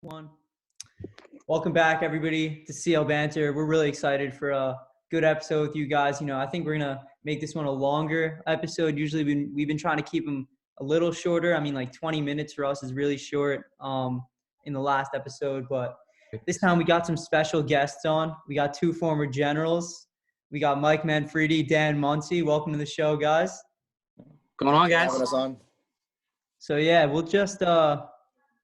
One. Welcome back, everybody, to CL Banter. We're really excited for a good episode with you guys. I think we're gonna make this one a longer episode. Usually, we've been trying to keep them a little shorter. I mean, like 20 minutes for us is really short. In the last episode, but this time we got some special guests on. We got two former generals. We got Mike Fredi, Dan Munsey. Welcome to the show, guys. Going on, guys? Having us on. So yeah, we'll just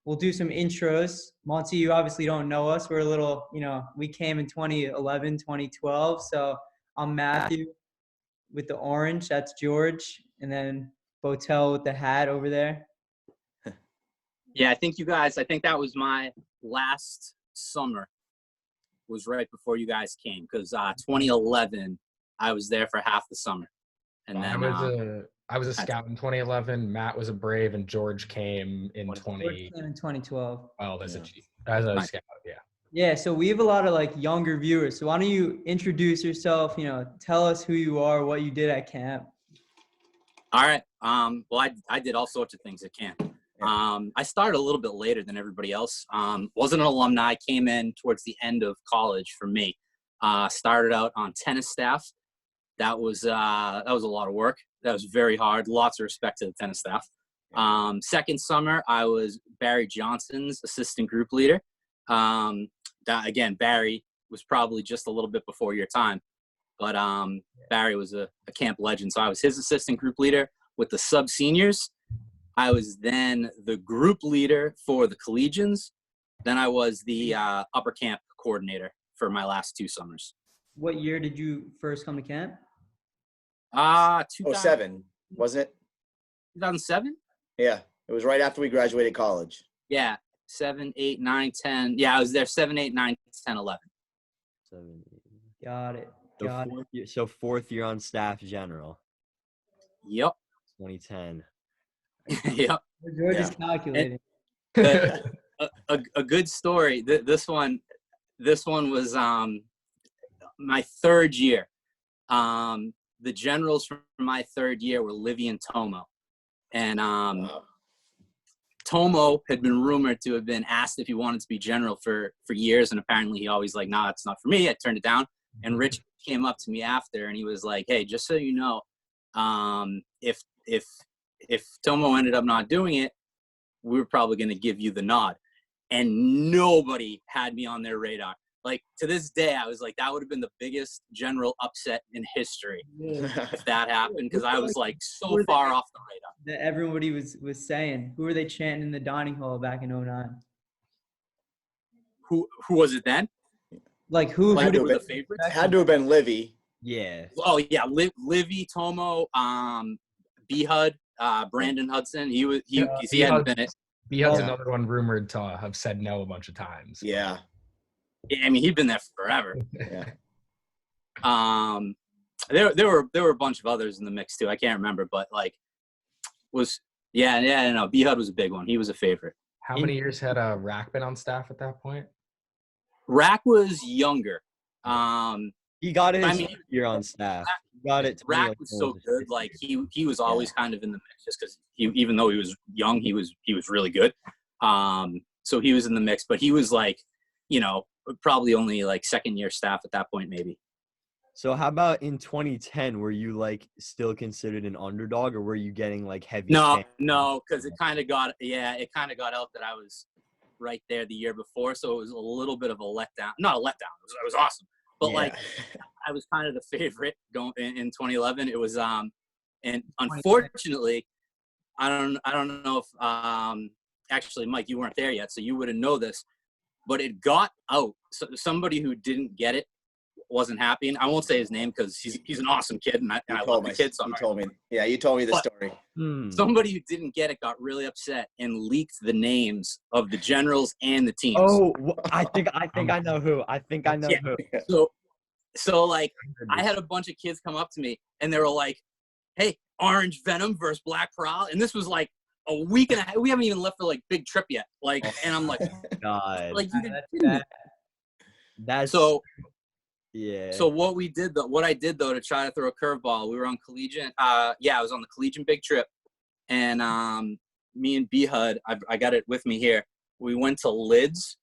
we'll do some intros. Munsey, you obviously don't know us. We're a little, we came in 2011, 2012. So I'm Matthew with the orange. That's George. And then Botel with the hat over there. Yeah, I think that was my last summer was right before you guys came because 2011, I was there for half the summer. And then I was a scout in 2011. Matt was a Brave, and George came in 2012. Well, as a scout, yeah. Yeah, so we have a lot of younger viewers. So why don't you introduce yourself? Tell us who you are, what you did at camp. All right. Well, I did all sorts of things at camp. I started a little bit later than everybody else. Wasn't an alumni. Came in towards the end of college for me. Started out on tennis staff. That was a lot of work. That was very hard. Lots of respect to the tennis staff. Second summer, I was Barry Johnson's assistant group leader. Again, Barry was probably just a little bit before your time, but Barry was a camp legend. So I was his assistant group leader with the sub-seniors. I was then the group leader for the collegians. Then I was the upper camp coordinator for my last two summers. What year did you first come to camp? 2007, wasn't it? 2007? Yeah, it was right after we graduated college. Yeah, 7, 8, 9, 10. Yeah, I was there 7, 8, 9, 10, 11. 7, 8. Got it. So fourth year on staff general. Yep. 2010. Yep. George is calculating. A good story. This one was my third year. The generals from my third year were Livy and Tomo. And Tomo had been rumored to have been asked if he wanted to be general for years. And apparently he always nah, it's not for me. I turned it down. And Rich came up to me after and he was like, hey, just so you know, if Tomo ended up not doing it, we were probably going to give you the nod. And nobody had me on their radar. To this day, I was like, that would have been the biggest general upset in history if that happened, because I was so far off the radar. That everybody was saying. Who were they chanting in the dining hall back in 2009? Who was it then? Who were the favorites? Had to have been Livy. Yeah. Oh yeah, Livy, Tomo, B-Hud, Brandon Hudson. He hadn't been it. B-Hud's another one rumored to have said no a bunch of times. Yeah. I mean, he'd been there forever. Yeah. There were a bunch of others in the mix too. I can't remember, but B-Hud was a big one. He was a favorite. How many years had Rack been on staff at that point? Rack was younger. He got his year on staff. He got it. Rack was so good. He was always kind of in the mix just because even though he was young, he was really good. So he was in the mix, but he was probably only second year staff at that point, maybe. So how about in 2010? Were you still considered an underdog, or were you getting heavy? No, because it kind of got out that I was right there the year before, so it was a little bit of a letdown. Not a letdown. It was awesome, but I was kind of the favorite going in 2011. It was and unfortunately, I don't know if actually, Mike, you weren't there yet, so you wouldn't know this. But it got out. So somebody who didn't get it wasn't happy. And I won't say his name because he's an awesome kid, and I love the kid. So you told me. Yeah, you told me the story. Somebody who didn't get it got really upset and leaked the names of the generals and the teams. Oh, I think I know who. Who. So I had a bunch of kids come up to me, and they were like, "Hey, Orange Venom versus Black Prowl," and this was a week and a half. We haven't even left for big trip yet. And I'm like, God, that's so. Yeah. So what I did though to try to throw a curveball, we were on collegiate. I was on the collegiate big trip, and me and B-Hud, I got it with me here. we went to Lids,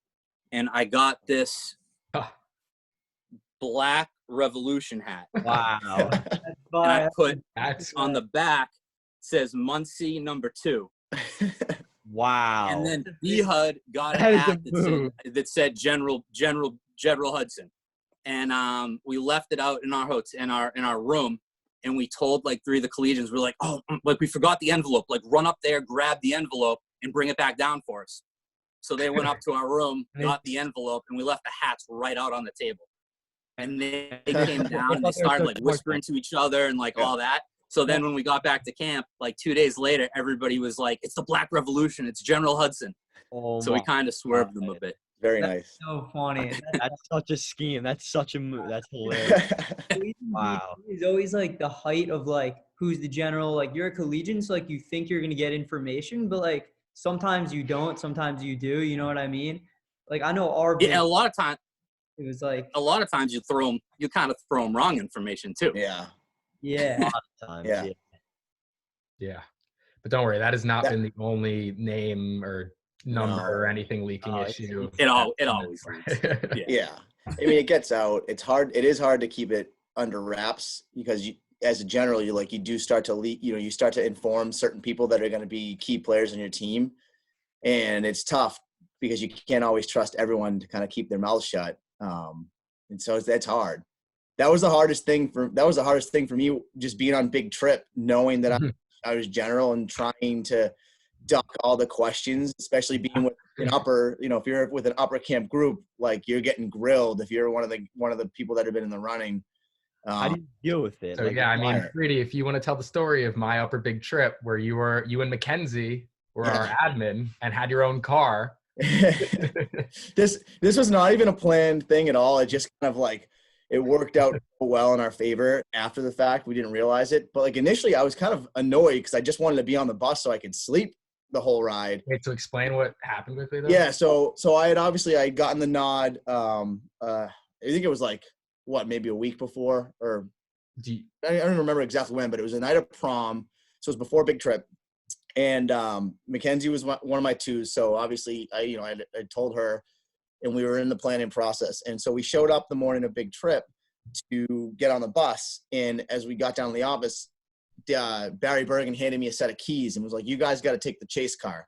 and I got this Black Revolution hat. Wow. And I put That's on the back says Munsey #2. Wow. And then B-Hud got a That is hat a move. that said General Hudson. And we left it out in our room, and we told like 3 of the collegians, we're like, oh, like we forgot the envelope. Like run up there, grab the envelope, and bring it back down for us. So they went up to our room, got the envelope, and we left the hats right out on the table. And they came down and they started like whispering to each other and like all that. So then when we got back to camp, like 2 days later, everybody was like, it's the Black Revolution. It's General Hudson. Oh So we my kind of swerved them a God. bit. Very That's nice. so funny. That's such a scheme. That's such a move. That's hilarious. Wow. It's always like the height of like who's the general. Like you're a collegian, so like you think you're gonna get information, but like sometimes you don't, sometimes you do. You know what I mean? Like I know our Yeah, a lot of times you kind of throw them wrong information too. Yeah. yeah. Times, Yeah. Yeah. But don't worry, that has not been the only name or number or anything leaking issue. It always leaks. Yeah. I mean, it gets out. It's hard. It is hard to keep it under wraps because you, as a general, you do start to leak, you start to inform certain people that are going to be key players in your team. And it's tough because you can't always trust everyone to kind of keep their mouths shut. And so that's hard. That was the hardest thing for me, just being on big trip, knowing that I was general and trying to duck all the questions, especially being with an upper, if you're with an upper camp group, like you're getting grilled if you're one of the people that have been in the running. How do you deal with it? So yeah, I mean, Fredi, if you want to tell the story of my upper big trip where you and Mackenzie were our admin and had your own car. This was not even a planned thing at all. It just kind of like it worked out well in our favor after the fact. We didn't realize it, but like initially I was kind of annoyed because I just wanted to be on the bus so I could sleep the whole ride. Wait, to explain what happened quickly though? Yeah, so I had gotten the nod. I think it was like maybe a week before, or I don't remember exactly when, but it was the night of prom, so it was before big trip. And Mackenzie was one of my twos, so obviously I told her, and we were in the planning process. And so we showed up the morning of big trip to get on the bus, and as we got down to the office, Barry Bergen handed me a set of keys and was like, "You guys got to take the chase car."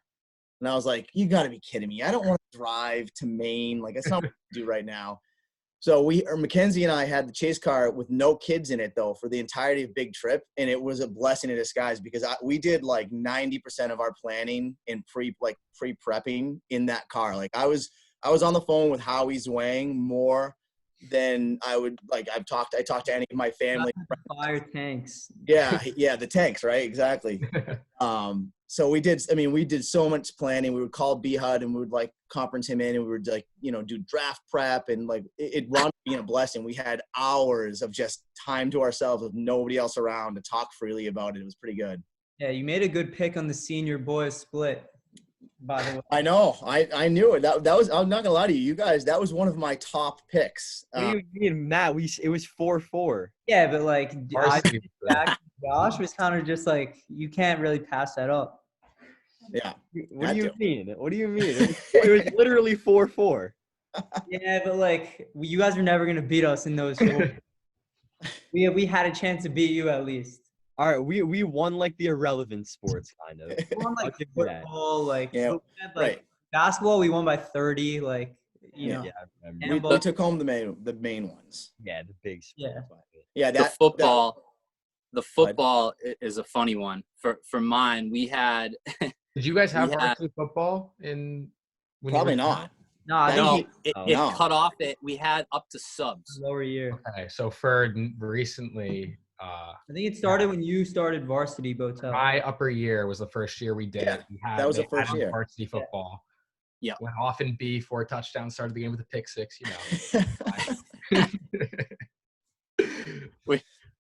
And I was like, "You got to be kidding me! I don't want to drive to Maine. Like that's not what I do right now." So Mackenzie and I had the chase car with no kids in it though for the entirety of big trip, and it was a blessing in disguise because we did like 90% of our planning and pre-prepping in that car. Like I was on the phone with Howie Zwang more than I would like. I talked to any of my family. Fire tanks. Yeah, the tanks, right? Exactly. So we did so much planning. We would call B-Hud and we would like conference him in, and we would like, do draft prep, and like it wound up being a blessing. We had hours of just time to ourselves with nobody else around to talk freely about it. It was pretty good. Yeah, you made a good pick on the senior boys split, by the way. I know. I knew it. That was, I'm not gonna lie to you guys, that was one of my top picks. What do you mean, Matt? It was 4-4. Yeah, but like Josh was kind of just like, you can't really pass that up. Yeah. What do you mean? What do you mean? It was literally 4-4. Yeah, but like you guys were never gonna beat us in those four. we had a chance to beat you at least. All right, we won like the irrelevant sports kind of. We won like football, like, right. Basketball. We won by 30, like you know. Yeah, I remember. We took home the main ones. Yeah, the big sports. Yeah, The football is a funny one. For mine, we had. Did you guys have varsity football in? Probably not. No, I think it cut off. We had up to subs. lower year. Okay, so for recently. I think it started when you started varsity, Botel. My upper year was the first year we did. Yeah, that was the first year. Varsity football. Yeah. Went off in B, 4 touchdowns, started the game with a pick 6,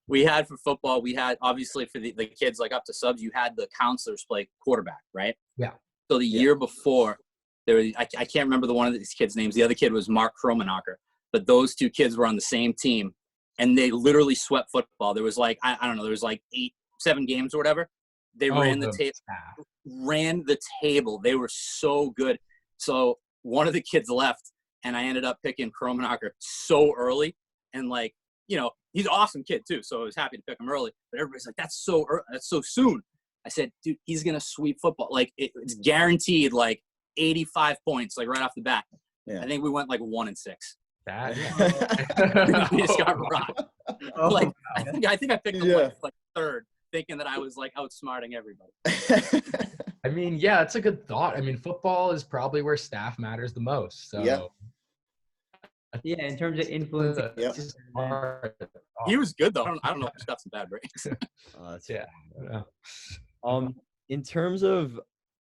We had for football, obviously for the kids like up to subs, you had the counselors play quarterback, right? Yeah. So the year before, I can't remember one of these kids' names. The other kid was Mark Kromenacher, but those two kids were on the same team, and they literally swept football. There was like, I don't know, there was like 7 games or whatever. They ran the table. They were so good. So one of the kids left, and I ended up picking Kromenacher so early. And like, you know, he's an awesome kid too, so I was happy to pick him early. But everybody's like, that's so soon. I said, dude, he's gonna sweep football. Like it's guaranteed, like 85 points, like right off the bat. Yeah. I think we went like 1-6. That, We just got rocked. Oh, Like wow. I think I picked him like third, thinking that I was like outsmarting everybody. I mean, yeah, it's a good thought. I mean, football is probably where staff matters the most. So Yeah. Yeah, in terms of influence. Yeah. He was good though. I don't know if he's got some bad breaks. That's Yeah. In terms of,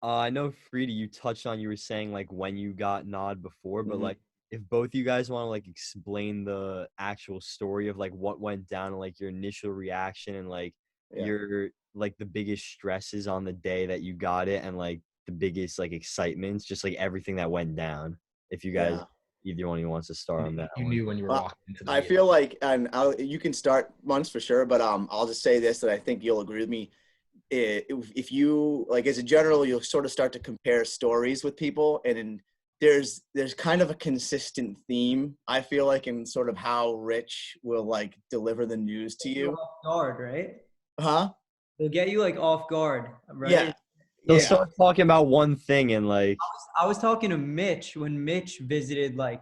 I know Fredi, you touched on, you were saying like when you got Nod before, but Mhm. like if both you guys want to like explain the actual story of like what went down and like your initial reaction and like Yeah. your like the biggest stresses on the day that you got it and like the biggest like excitements, just like everything that went down. If you guys, either one of you wants to start on that You one. knew when you were walking into the I gate. feel like, and you can start, Muns, for sure, but I'll just say this, that I think you'll agree with me. If you, like, as a general, you'll sort of start to compare stories with people, and there's kind of a consistent theme, I feel like, in sort of how Rich will, like, deliver the news to you. Off guard, right? Huh? They'll get you like off guard, right? Yeah. They'll Yeah. start talking about one thing and like, I was talking to Mitch when Mitch visited like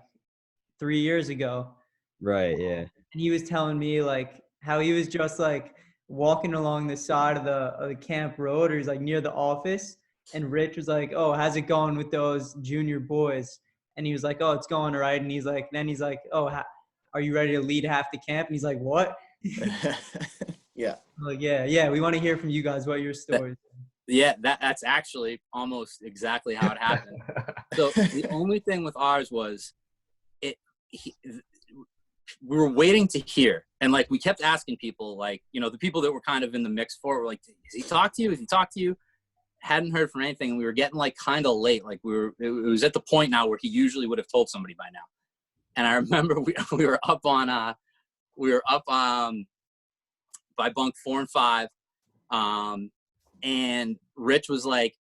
3 years ago, right, yeah. and he was telling me like how he was just like walking along the side of the camp road, or he's like near the office, and Rich was like, "Oh, how's it going with those junior boys?" And he was like, "Oh, it's going all right." And he's like, "Oh, are you ready to lead half the camp?" And he's like, "What?" Yeah. I'm like, yeah, we want to hear from you guys what your stories. Yeah, that's actually almost exactly how it happened. So the only thing with ours was we were waiting to hear, and like we kept asking people, like, you know, the people that were kind of in the mix for it were like, "Has he talked to you? Has he talked to you?" Hadn't heard from anything, and we were getting like kind of late. Like it was at the point now where he usually would have told somebody by now. And I remember we were up by bunk 4 and 5, and Rich was like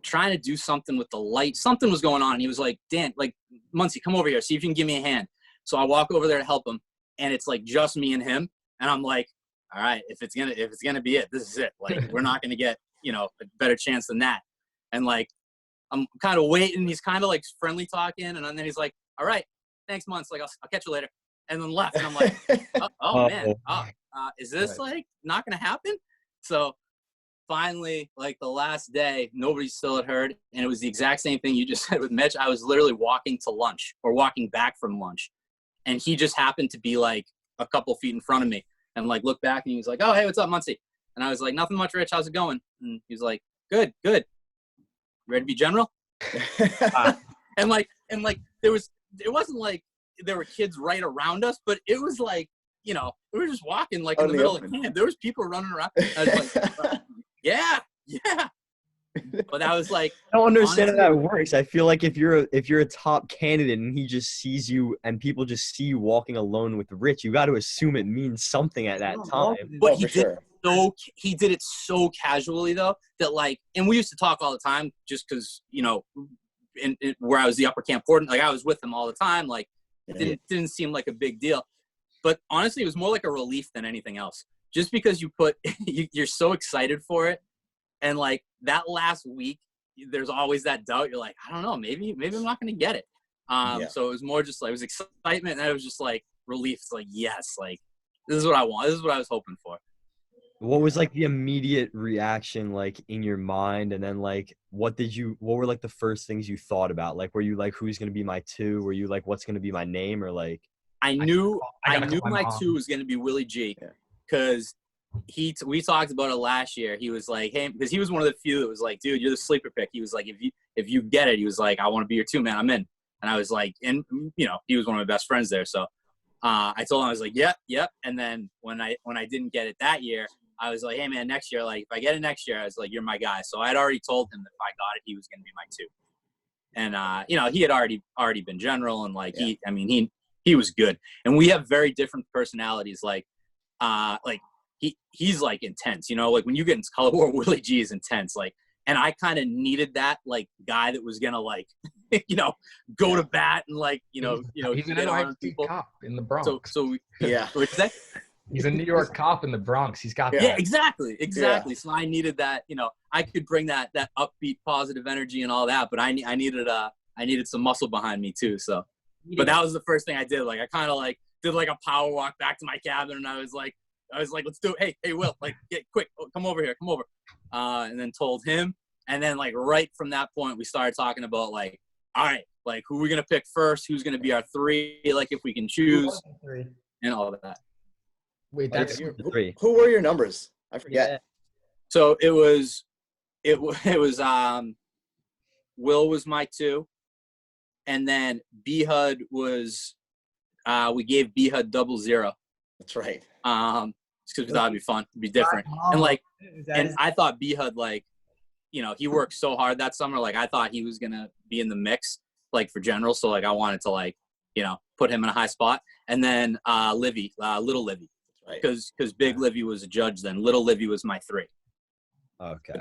trying to do something with the light. Something was going on. And he was like, "Dan, like, Munsey, come over here. See if you can give me a hand." So I walk over there to help him, and it's like just me and him. And I'm like, all right, if it's gonna be it, this is it. Like, we're not gonna get, you know, a better chance than that. And like, I'm kind of waiting. He's kind of like friendly talking, and then he's like, "All right, thanks, Muns. Like, I'll catch you later." And then left. And I'm like, oh man, is this like not gonna happen? So finally, like the last day, nobody still had heard, and it was the exact same thing you just said with Mitch. I was literally walking to lunch or walking back from lunch, and he just happened to be like a couple feet in front of me, and like looked back, and he was like, "Oh, hey, what's up, Munsey?" And I was like, "Nothing much, Rich. How's it going?" And he was like, "Good. Ready to be general?" And it wasn't like there were kids right around us, but it was like, you know, we were just walking like in the middle of camp. There was people running around. I was like, yeah. But that was like, I don't understand how that works. I feel like if you're a top candidate and he just sees you and people just see you walking alone with Rich, you got to assume it means something at that time. But he did it so casually though, that like, and we used to talk all the time just because, you know, where I was the upper camp warden, like I was with him all the time. Like it didn't seem like a big deal, but honestly, it was more like a relief than anything else. Just because you're so excited for it. And like that last week, there's always that doubt. You're like, I don't know, maybe I'm not going to get it. So it was more just like, it was excitement. And it was just like relief. It's like, yes, like this is what I want. This is what I was hoping for. What was like the immediate reaction like in your mind? And then like, what were like the first things you thought about? Like, were you like, who's going to be my 2? Were you like, what's going to be my name? Or like, I knew my mom. 2 was going to be Willie G, because we talked about it last year. He was like, hey, because he was one of the few that was like, dude, you're the sleeper pick. He was like, if you get it, he was like, I want to be your 2, man. I'm in. And I was like, and you know, he was one of my best friends there. So I told him, I was like, yep. And then when I didn't get it that year, I was like, hey man, next year, like if I get it next year, I was like, you're my guy. So I'd already told him that if I got it, he was going to be my 2. And you know, he had already been general, and like he was good. And we have very different personalities. Like he's like intense, you know, like when you get into color war, Willie G is intense. Like And I kind of needed that like guy that was gonna like, go to bat and like, he's an get on NYPD people. cop in the Bronx. Yeah. What'd you say? He's a New York cop in the Bronx. He's got Yeah, that. exactly. So I needed that. I could bring that upbeat, positive energy and all that, but I needed some muscle behind me too. So, but that was the first thing I did. Like I kind of like did like a power walk back to my cabin, and I was like, let's do it. Hey, Will, like get quick, come over here, and then told him, and then like right from that point, we started talking about like, all right, like who we're gonna pick first, who's gonna be our three, like if we can choose, and all of that. Wait, that's Who were your numbers? I forget. Yeah. So it was Will was my 2, and then B HUD was we gave B HUD 00. That's right. Just because we thought it'd be fun, it'd be different, and like, and I thought B HUD like, he worked so hard that summer. Like I thought he was gonna be in the mix like for general. So like I wanted to like, put him in a high spot, and then Little Livy. Right. Because Big Livy was a judge then. Little Livy was my 3. Okay.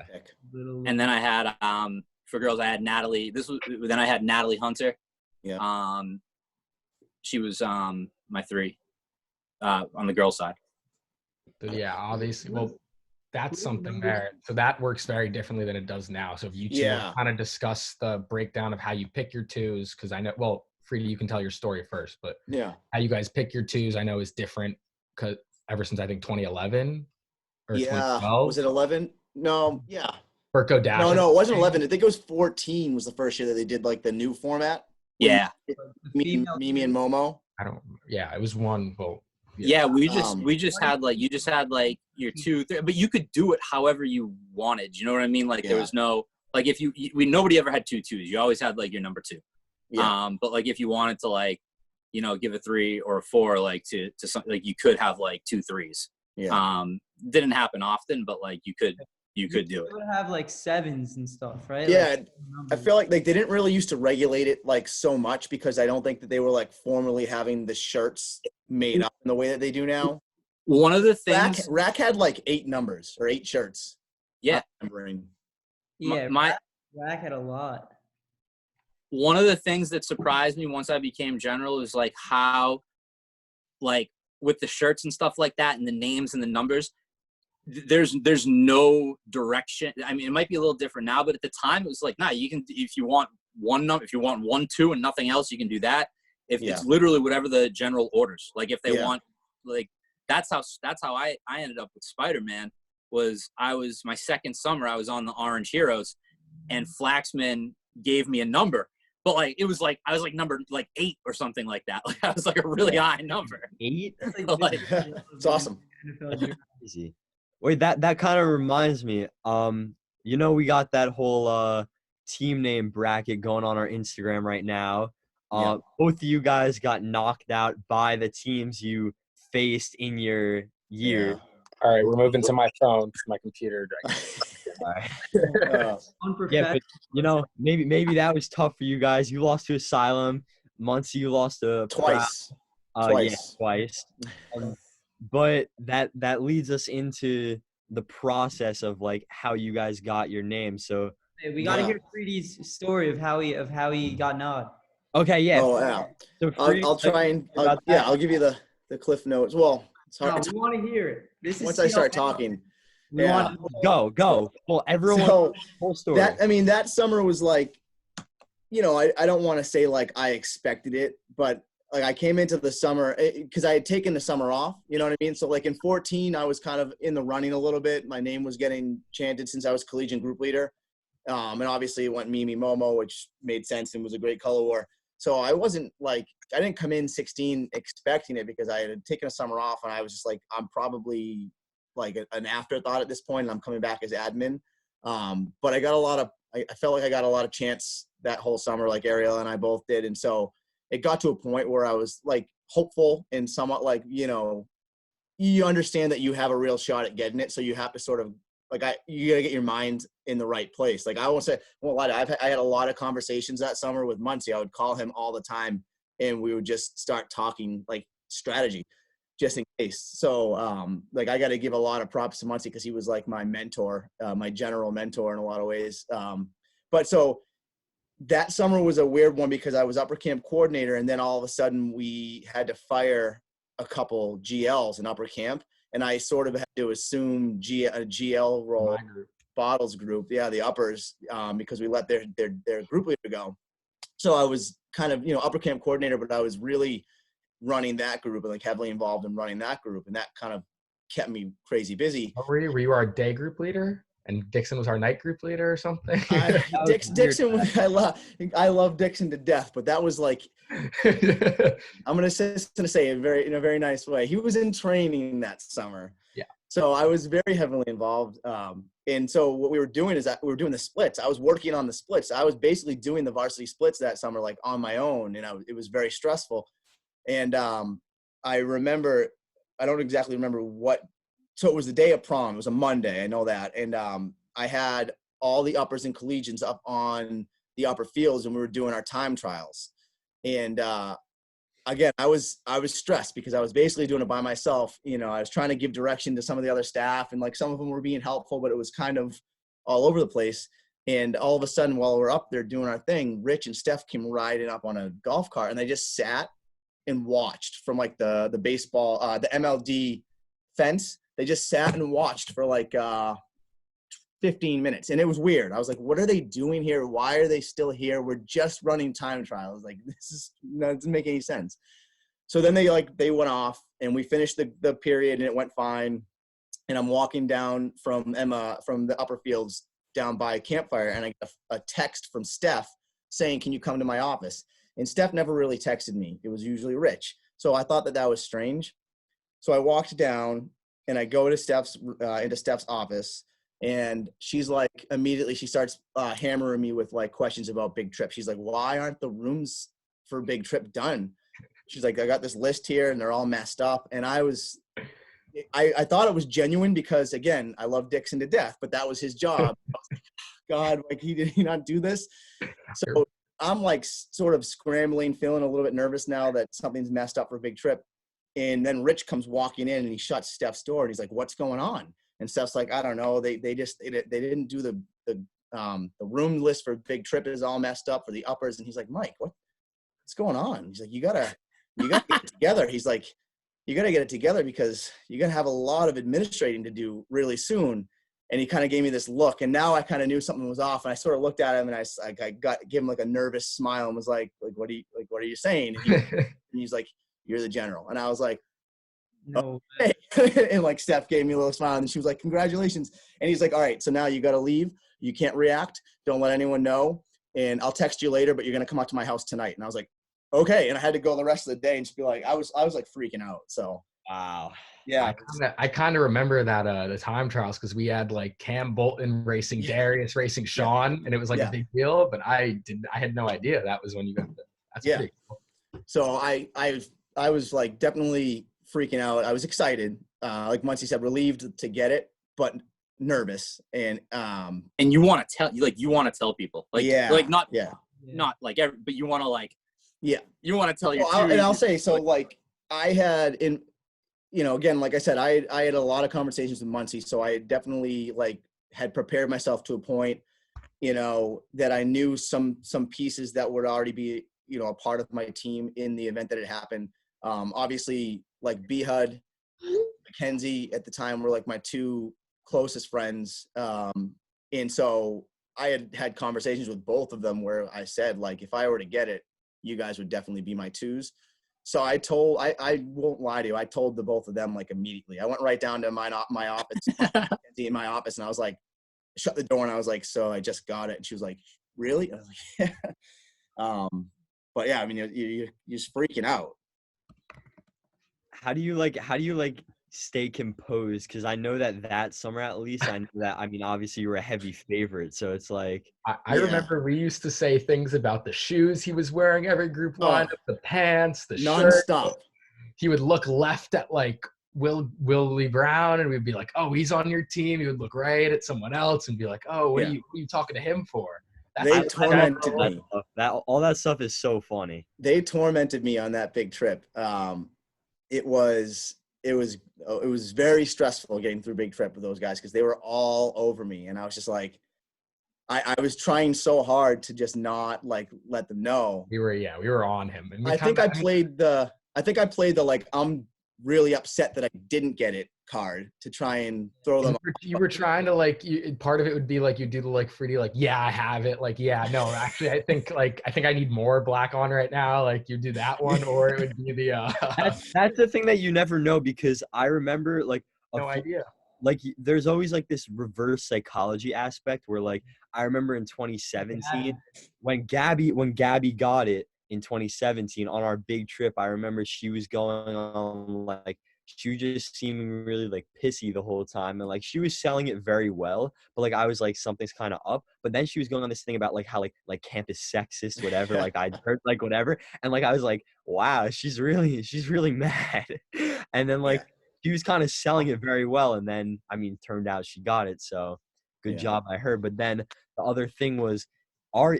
And then I had for girls I had Natalie. Then I had Natalie Hunter. Yeah. She was my 3 on the girls' side. Yeah, obviously. Well, that's something there. So that works very differently than it does now. So if you two kind of discuss the breakdown of how you pick your 2s, because I know, well, Fredi, you can tell your story first, but how you guys pick your 2s, I know is different because ever since I think 2011 or 2012. Was it 11? No, yeah. Burko Dash. No, it wasn't 11. I think it was 14 was the first year that they did like the new format. Yeah. Mimi and Momo. It was one vote. Yeah, we just had like, you just had like your 2, 3, but you could do it however you wanted. You know what I mean? Like there was no, like if nobody ever had 2 2s. You always had like your number 2. Yeah. But like if you wanted to like, give a 3 or a 4, like to something, like you could have like 2 3s. Yeah. Didn't happen often, but like you could do it. You would have like 7s and stuff, right? Yeah. Like, I feel like they didn't really used to regulate it like so much because I don't think that they were like formally having the shirts made up in the way that they do now. One of the things Rack had like 8 numbers or 8 shirts. Yeah. Yeah. Rack had a lot. One of the things that surprised me once I became general is like how, like with the shirts and stuff like that and the names and the numbers, there's no direction. I mean, it might be a little different now, but at the time it was like, nah, you can, if you want one number, if you want 1, 2 and nothing else, you can do that. If it's literally whatever the general orders, like if they want, like that's how I ended up with Spider-Man. Was my second summer, I was on the Orange Heroes, and Flaxman gave me a number. But like it was like I was like number like 8 or something like that. Like I was like a really high number. 8? Like, it's awesome. Easy. Wait, that kind of reminds me. We got that whole team name bracket going on our Instagram right now. Both of you guys got knocked out by the teams you faced in your year. Yeah. All right, we're moving to my phone, my computer. All right. Yeah, but maybe that was tough for you guys. You lost to Asylum. Munsey, you lost to Twice. Yeah, twice. But that leads us into the process of like how you guys got your name. So hey, we got to hear Fredi's story of how he got nod. Okay, yeah. Oh yeah. So I'll try and I'll give you the cliff notes. Well, it's hard. We want to hear it. This is Once I start talking. We want to go. Well, everyone whole story. That summer was like, I don't want to say like I expected it, but like I came into the summer because I had taken the summer off, you know what I mean? So like in 14, I was kind of in the running a little bit. My name was getting chanted since I was collegiate group leader. And obviously it went Mimi Momo, which made sense and was a great color war. So I didn't come in 16 expecting it because I had taken a summer off and I was just like, I'm probably like an afterthought at this point and I'm coming back as admin. But I felt like I got a lot of chance that whole summer, like Ariel and I both did. And so it got to a point where I was like hopeful and somewhat like, you understand that you have a real shot at getting it. So you have to sort of you got to get your mind in the right place. Like I won't lie to you, I had a lot of conversations that summer with Munsey. I would call him all the time and we would just start talking like strategy. just in case. So like I got to give a lot of props to Munsey because he was like my mentor, my general mentor in a lot of ways. But so that summer was a weird one because I was upper camp coordinator, and then all of a sudden we had to fire a couple GLs in upper camp, and I sort of had to assume a GL role, Bottles group, the uppers, because we let their group leader go. So I was kind of, upper camp coordinator, but I was really running that group and like heavily involved in running that group, and that kind of kept me crazy busy. Oh, were you our day group leader? And Dixon was our night group leader or something? Dixon, I love Dixon to death, but that was like, I'm gonna say in a very nice way. He was in training that summer. Yeah. So I was very heavily involved. And so what we were doing is that we were doing the splits. I was working on the splits. I was basically doing the varsity splits that summer, like on my own, and it was very stressful. And I remember, I don't exactly remember what. So it was the day of prom. It was a Monday. I know that. And I had all the uppers and collegians up on the upper fields, and we were doing our time trials. And again, I was stressed because I was basically doing it by myself. I was trying to give direction to some of the other staff, and like some of them were being helpful, but it was kind of all over the place. And all of a sudden, while we're up there doing our thing, Rich and Steph came riding up on a golf cart, and they just sat and watched from like the baseball, the MLD fence. They just sat and watched for like 15 minutes. And it was weird. I was like, what are they doing here? Why are they still here? We're just running time trials. Like, that doesn't make any sense. So then they went off, and we finished the period, and it went fine. And I'm walking down from the upper fields down by a campfire, and I got a text from Steph saying, can you come to my office? And Steph never really texted me. It was usually Rich. So I thought that was strange. So I walked down, and I go to Steph's office, and she's like, immediately she starts hammering me with like questions about Big Trip. She's like, why aren't the rooms for Big Trip done? She's like, I got this list here, and they're all messed up. And I thought it was genuine because, again, I love Dixon to death, but that was his job. I was like, God, like, did he not do this? So I'm like sort of scrambling, feeling a little bit nervous now that something's messed up for Big Trip. And then Rich comes walking in, and he shuts Steph's door, and he's like, what's going on? And Steph's like, I don't know. They didn't do the room list for Big Trip is all messed up for the uppers. And he's like, Mike, what's going on? He's like, you gotta get it together. He's like, you gotta get it together because you're gonna have a lot of administrating to do really soon. And he kind of gave me this look, and now I kind of knew something was off. And I sort of looked at him, and I gave him like a nervous smile and was like, what are you saying? And he's like, you're the general. And I was like, no. Okay. And like Steph gave me a little smile, and she was like, congratulations. And he's like, all right, so now you got to leave. You can't react. Don't let anyone know. And I'll text you later, but you're going to come out to my house tonight. And I was like, okay. And I had to go the rest of the day and just be like, I was like freaking out. So, wow. Yeah. I kind of remember that the time trials, because we had like Cam Bolton racing Darius, racing Sean, and it was like a big deal, but I had no idea that was when you got that. That's pretty cool. So I was like definitely freaking out. I was excited, like Munsey said, relieved to get it, but nervous. And you want to tell people, like not like but you want to you want to tell your and I'll say so like I had again, like I said, I had a lot of conversations with Munsey, so I definitely like had prepared myself to a point, that I knew some pieces that would already be, a part of my team in the event that it happened. Obviously, like B-Hud, Mackenzie at the time were like my two closest friends. And so I had conversations with both of them where I said, like, if I were to get it, you guys would definitely be my twos. So I won't lie to you, I told the both of them like immediately. I went right down to my office, in my office, and I was like, shut the door, and I was like, so I just got it. And she was like, really? I was like, yeah. But yeah, I mean, you're just freaking out. How do you stay composed? Because I know that summer, at least, I know that, I mean, obviously you were a heavy favorite, so it's like I remember we used to say things about the shoes he was wearing every group lineup, the pants, the non-stop shirt. He would look left at like Willie Brown, and we'd be like, oh, he's on your team. He would look right at someone else and be like, oh, what are you talking to him for? They tormented me. All that stuff is so funny. They tormented me on that big trip. It was it was very stressful getting through big trip with those guys because they were all over me, and I was just like, I was trying so hard to just not like let them know. We were on him. And I think I played the like I'm really upset that I didn't get it card to try and throw them. You were trying to like, part of it would be like you do the like Fredi, like, yeah, I have it. Like, yeah, no, actually, I think I need more black on right now. Like you do that one, or it would be the. That's the thing that you never know, because I remember like no idea. Like there's always like this reverse psychology aspect where like I remember in 2017 when Gabby got it in 2017 on our big trip. I remember she was going on like she was just seeming really like pissy the whole time, and like she was selling it very well, but like I was like something's kind of up. But then she was going on this thing about like how like camp is sexist, whatever. Like I heard like whatever, and like I was like, wow, she's really mad. And then like she was kind of selling it very well, and then I mean turned out she got it, so good job by her. But then the other thing was our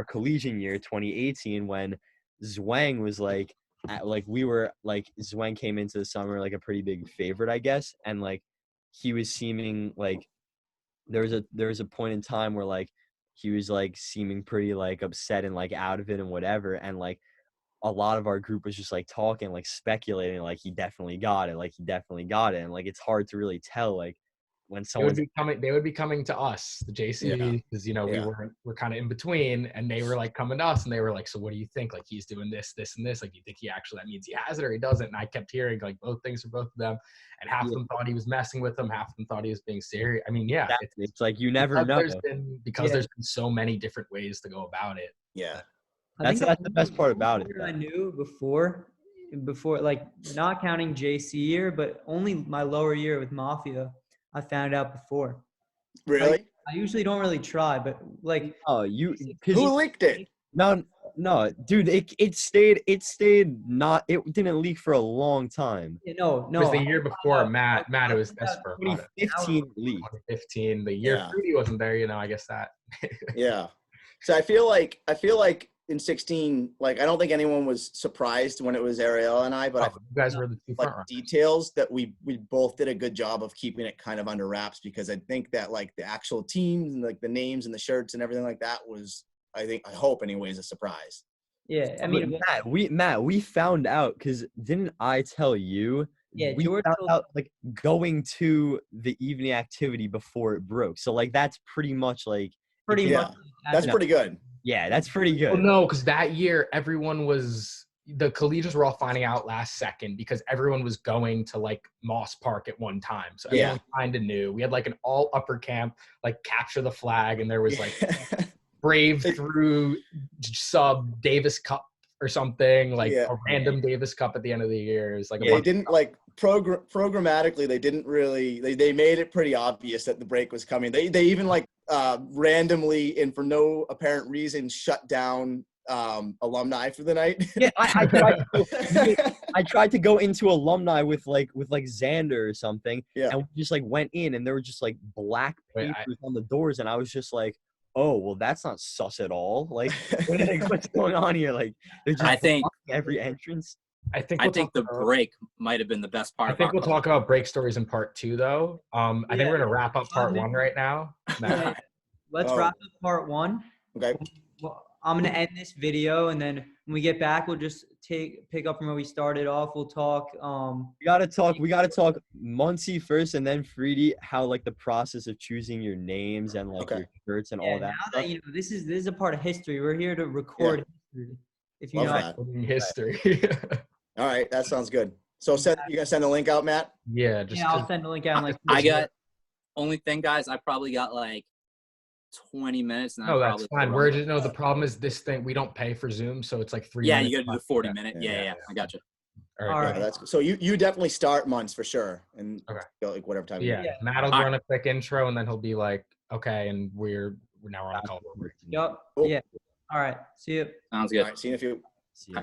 collegiate year 2018 when Zwang was like we were like Zwang came into the summer like a pretty big favorite, I guess, and like he was seeming like there was a point in time where like he was like seeming pretty like upset and like out of it and whatever, and like a lot of our group was just like talking, like speculating, like he definitely got it, and like it's hard to really tell like when someone they would be coming to us, the JC, because we're kind of in between, and they were like coming to us, and they were like, so what do you think? Like he's doing this, and this. Like, do you think that means he has it or he doesn't? And I kept hearing like both things for both of them, and half of them thought he was messing with them, half of them thought he was being serious. I mean, it's like you never know there's been so many different ways to go about it. Yeah. That's the best part about it. I knew before, like not counting JC year, but only my lower year with Mafia, I found out before. Really? Like, I usually don't really try, but like. Oh, who leaked it? No, dude, it stayed not. It didn't leak for a long time. No. It was the year before Matt. It was Esper. 2015 leak. 2015, the year Fredi wasn't there. I guess that. Yeah. So I feel like in 16, like I don't think anyone was surprised when it was Ariel and I, but you guys were the two front runners. Details that we both did a good job of keeping it kind of under wraps, because I think that like the actual teams and like the names and the shirts and everything like that was, I hope anyways, a surprise. Yeah, I mean, Matt, we found out because didn't I tell you? Yeah, we George found out like going to the evening activity before it broke. So like that's pretty much like pretty much. That's pretty good. Yeah, that's pretty good. Well, no, because that year the collegiates were all finding out last second because everyone was going to like Moss Park at one time. So everyone kind of knew. We had like an all upper camp, like capture the flag, and there was like Brave through sub Davis Cup or something, like a random Davis Cup at the end of the year. It was like they didn't like programmatically. They didn't really. They made it pretty obvious that the break was coming. They even like randomly and for no apparent reason shut down alumni for the night. Yeah, I tried to go into alumni with like Xander or something, and we just like went in, and there were just like black papers on the doors, and I was just like, oh well, that's not sus at all. Like, what's going on here? Like, they're just blocking every entrance. I think the break might have been the best part. I think we'll talk about break stories in part 2, though. I think we're gonna wrap up part 1 right now. Let's wrap up part 1. Okay. Well, I'm gonna end this video, and then when we get back, we'll just pick up from where we started off. We'll talk. We gotta talk Munsey first, and then Fredi. How like the process of choosing your names and like your shirts and all that. Now that this is a part of history. We're here to record history. If you know history. All right, that sounds good. So you gonna send the link out, Matt? Yeah, I'll send the link out. Only thing, guys, I probably got like 20 minutes. No, that's fine. The problem is this thing, we don't pay for Zoom, so it's like 3 minutes. Yeah, you gotta do the 40 minute. Yeah, I got you. All right. That's so you definitely start months for sure, and like whatever time. Yeah, Matt'll run a quick intro, and then he'll be like, okay, and we're now on call. Yep. Cool. Yeah. All right. See you. Sounds good. All right, see you in a few. See you.